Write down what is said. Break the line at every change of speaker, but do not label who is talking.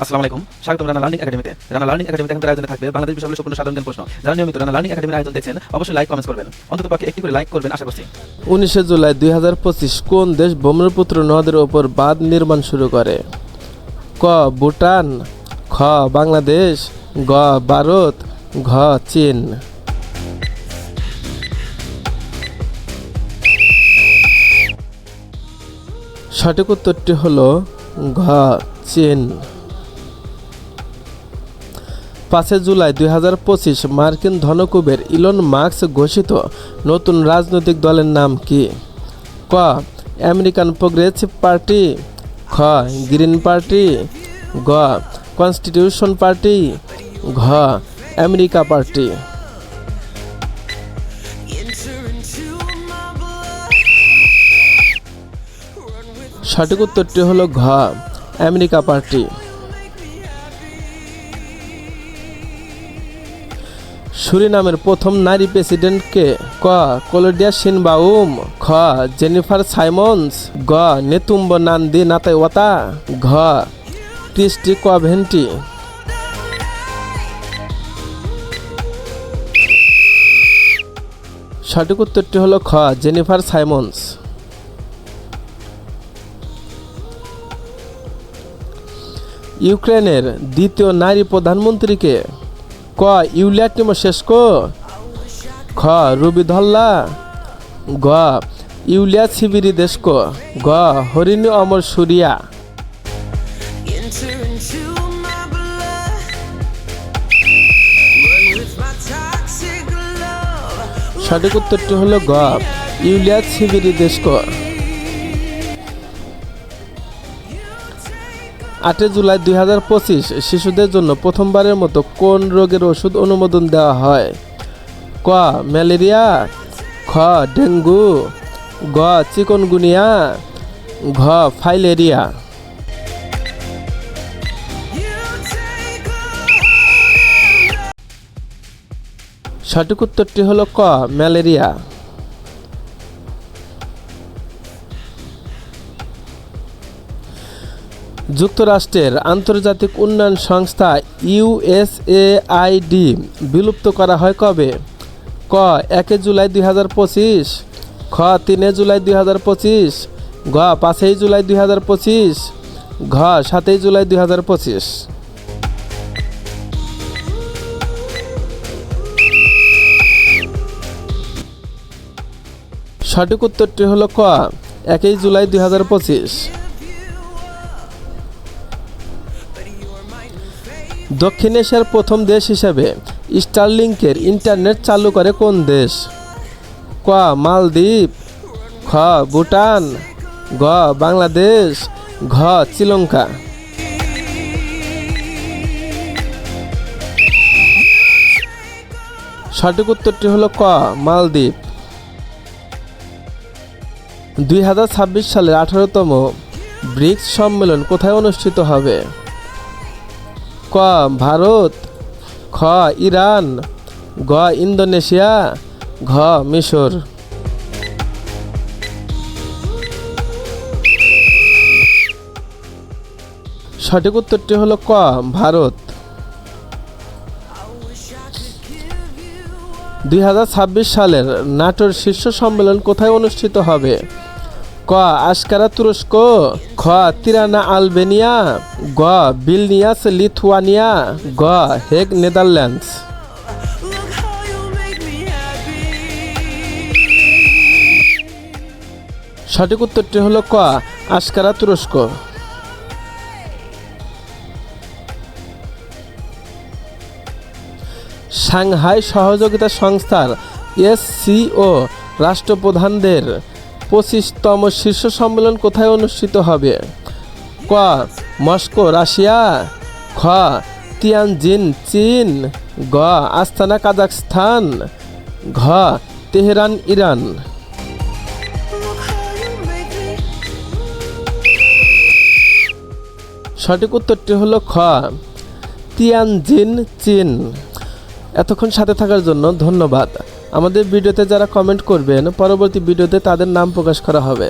আসসালামু আলাইকুম, স্বাগতম রানা লার্নিং একাডেমিতে। রানা লার্নিং একাডেমিতে এখন আয়োজনে থাকবে বাংলাদেশ বিষয়গুলো সম্পূর্ণ সাধারণ জ্ঞান প্রশ্ন। যারা নিয়মিত রানা লার্নিং একাডেমির আয়োজন দেখছেন অবশ্যই লাইক কমেন্টস করবেন, অন্ততপক্ষে একটি করে লাইক করবেন আশা করছি।
19 জুলাই 2025 কোন দেশ ব্রহ্মপুত্র নদের ওপর বাঁধ নির্মাণ শুরু করে? ক ভুটান, খ বাংলাদেশ, গ ভারত, ঘ চীন। সঠিক উত্তরটি হলো ঘ চীন। 5 জুলাই 2025 মার্কিন ধনকুবের ইলন মাস্ক ঘোষিত নতুন রাজনৈতিক দলের নাম কি? ক আমেরিকান প্রোগ্রেসিভ পার্টি, খ গ্রিন পার্টি, গ কনস্টিটিউশন পার্টি, ঘ আমেরিকা পার্টি। সঠিক উত্তরটি হলো ঘ আমেরিকা পার্টি। সুরিনামের প্রথম নারী প্রেসিডেন্ট কে? ক ক্লডিয়া শিনবাউম, খ জেনিফার সাইমন্স, গ নেতুম্ব নান্দি নাতাইওয়াতা, ঘ ক্রিস্টি কভেন্টি। সঠিক উত্তরটি হলো খ জেনিফার সাইমন্স। ইউক্রেনের দ্বিতীয় নারী প্রধানমন্ত্রীকে? ক ইউলিয়া টিমোশেস্কো, খ রুবি ধল্লা, গ ইউলিয়া সিবিরিদেস্কো, গ হরিণী অমর সুরিয়া। সঠিক উত্তরটি হলো গ ইউলিয়া সিবিরিদেস্কো। 8 জুলাই 2025 শিশুদের জন্য প্রথমবারের মতো কোন রোগের ওষুধ অনুমোদন দেওয়া হয়? ক ম্যালেরিয়া, খ ডেঙ্গু, গ চিকনগুনিয়া, ঘ ফাইলেরিয়া। সঠিক উত্তরটি হলো ক ম্যালেরিয়া। যুক্তরাষ্ট্রের আন্তর্জাতিক উন্নয়ন সংস্থা ইউএসএআইডি বিলুপ্ত করা হয় কবে? ক 1 জুলাই 2025, খ 3 জুলাই 2025, ঘ 5 জুলাই 2025, ঘ 7 জুলাই 2025। সঠিক উত্তরটি হলো ক 1 জুলাই 2025। দক্ষিণ এশিয়ার প্রথম দেশ হিসেবে স্টারলিংকের ইন্টারনেট চালু করে কোন দেশ? ক মালদ্বীপ, খ ভুটান, গ বাংলাদেশ, ঘ শ্রীলঙ্কা। সঠিক উত্তরটি হলো ক মালদ্বীপ। 2026 সালের 18তম ব্রিক্স সম্মেলন কোথায় অনুষ্ঠিত হবে? ক ভারত, খ ইরান, গ ইন্দোনেশিয়া, ঘ মিশর। সঠিক উত্তরটি হলো ক ভারত। 2026 সালের নাটোর শীর্ষ সম্মেলন কোথায় অনুষ্ঠিত হবে? ক আশকারা তুরস্ক, খ তিরানা আলবেনিয়া, গ ভিলনিয়াস লিথুয়ানিয়া, গ হেগ নেদারল্যান্ডস। সঠিক উত্তরটি হলো ক আশকারা তুরস্ক। সাংহাই সহযোগিতা সংস্থার SCO রাষ্ট্রপ্রধানদের 25তম শীর্ষ সম্মেলন কোথায় অনুষ্ঠিত হবে? ক মস্কো রাশিয়া, খ তিয়ানজিন চীন, গ আস্তানা কাজাখস্তান, ঘ তেহরান ইরান। সঠিক উত্তরটি হলো খ তিয়ানজিন চীন। এতক্ষণ সাথে থাকার জন্য ধন্যবাদ। আমাদের ভিডিওতে যারা কমেন্ট করবেন পরবর্তী ভিডিওতে তাদের নাম প্রকাশ করা হবে।